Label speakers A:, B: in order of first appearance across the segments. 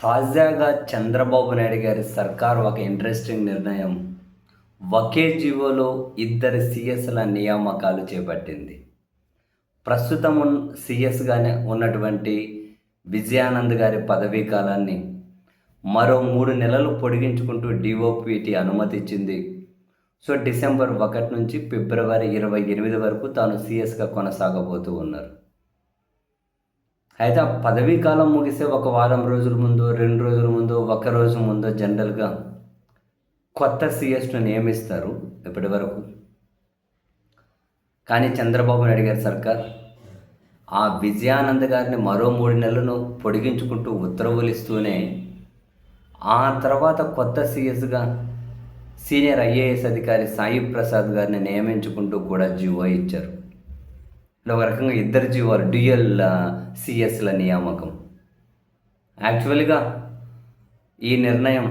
A: తాజాగా చంద్రబాబు నాయుడు గారి సర్కార్ ఒక ఇంట్రెస్టింగ్ నిర్ణయం. ఒకే జీవోలో ఇద్దరు సీఎస్ల నియామకాలు చేపట్టింది. ప్రస్తుతం సీఎస్గానే ఉన్నటువంటి విజయానంద్ గారి పదవీ కాలాన్ని మరో 3 నెలలు పొడిగించుకుంటూ డిఓపిటి అనుమతి ఇచ్చింది. సో డిసెంబర్ 1 నుంచి ఫిబ్రవరి 28 వరకు తాను సీఎస్గా కొనసాగబోతూ ఉన్నారు. అయితే ఆ పదవీ కాలం ముగిసే ఒక వారం రోజుల ముందు, 2 రోజుల ముందు, ఒక రోజు ముందు జనరల్గా కొత్త సీఎస్ను నియమిస్తారు ఇప్పటి వరకు. కానీ చంద్రబాబు నాయుడు గారి సర్కార్ ఆ విజయానంద్ గారిని మరో 3 నెలలను పొడిగించుకుంటూ ఉత్తర్వులు ఇస్తూనే ఆ తర్వాత కొత్త సీఎస్గా సీనియర్ ఐఏఎస్ అధికారి సాయి ప్రసాద్ గారిని నియమించుకుంటూ కూడా జీవో ఇచ్చారు. ఇలా ఒక రకంగా ఇద్దరు జీవోలు డ్యూయల్ సిఎస్ల నియామకం. యాక్చువల్గా ఈ నిర్ణయం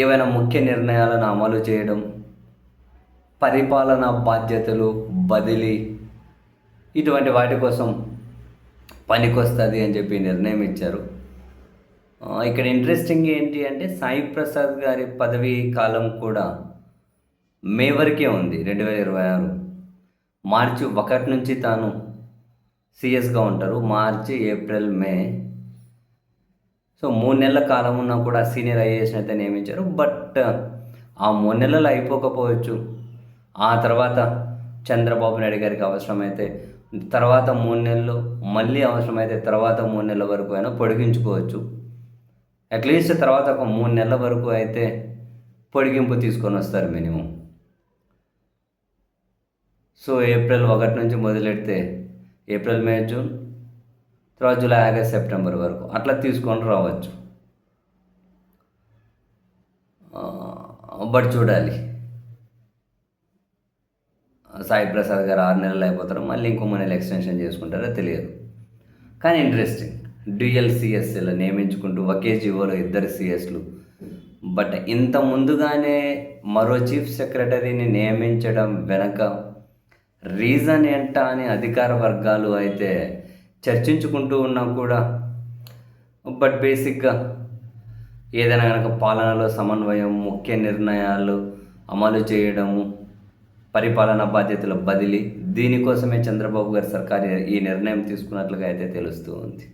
A: ఏవైనా ముఖ్య నిర్ణయాలను అమలు చేయడం, పరిపాలనా బాధ్యతలు బదిలీ ఇటువంటి వాటి కోసం పనికొస్తుంది అని చెప్పి నిర్ణయం ఇచ్చారు. ఇక్కడ ఇంట్రెస్టింగ్ ఏంటి అంటే సాయి ప్రసాద్ గారి పదవీ కాలం కూడా మే వరకే ఉంది. 2026 మార్చి 1 నుంచి తాను సీఎస్గా ఉంటారు. మార్చి, ఏప్రిల్, మే. సో 3 నెలల కాలం ఉన్నా కూడా సీనియర్ ఐఏఎస్ని అయితే నియమించారు. బట్ ఆ 3 నెలలు అయిపోకపోవచ్చు. ఆ తర్వాత చంద్రబాబు నాయుడు గారికి అవసరమైతే తర్వాత 3 నెలలు, మళ్ళీ అవసరమైతే తర్వాత 3 నెలల వరకు అయినా పొడిగించుకోవచ్చు. అట్లీస్ట్ తర్వాత ఒక 3 నెలల వరకు అయితే పొడిగింపు తీసుకొని వస్తారు మినిమం. సో ఏప్రిల్ 1 నుంచి మొదలెడితే ఏప్రిల్, మే, జూన్, తర్వాత జూలై, ఆగస్ట్, సెప్టెంబర్ వరకు అట్లా తీసుకొని రావచ్చు. బట్ చూడాలి, సాయి ప్రసాద్ గారు 6 నెలలు అయిపోతారు, మళ్ళీ ఇంకో 3 నెలలు ఎక్స్టెన్షన్ చేసుకుంటారో తెలియదు. కానీ ఇంట్రెస్టింగ్, డ్యూయల్ సిఎస్లు నియమించుకుంటూ ఒకే జీవోలో ఇద్దరు సిఎస్లు. బట్ ఇంత ముందుగానే మరో చీఫ్ సెక్రటరీని నియమించడం వెనక రీజన్ ఏంట అని అధికార వర్గాలు అయితే చర్చించుకుంటూ ఉన్నా కూడా, బట్ బేసిక్గా ఏదైనా కనుక పాలనలో సమన్వయం, ముఖ్య నిర్ణయాలు అమలు చేయడము, పరిపాలనా బాధ్యతల బదిలీ, దీనికోసమే చంద్రబాబు గారి సర్కారు ఈ నిర్ణయం తీసుకున్నట్లుగా అయితే తెలుస్తూ ఉంది.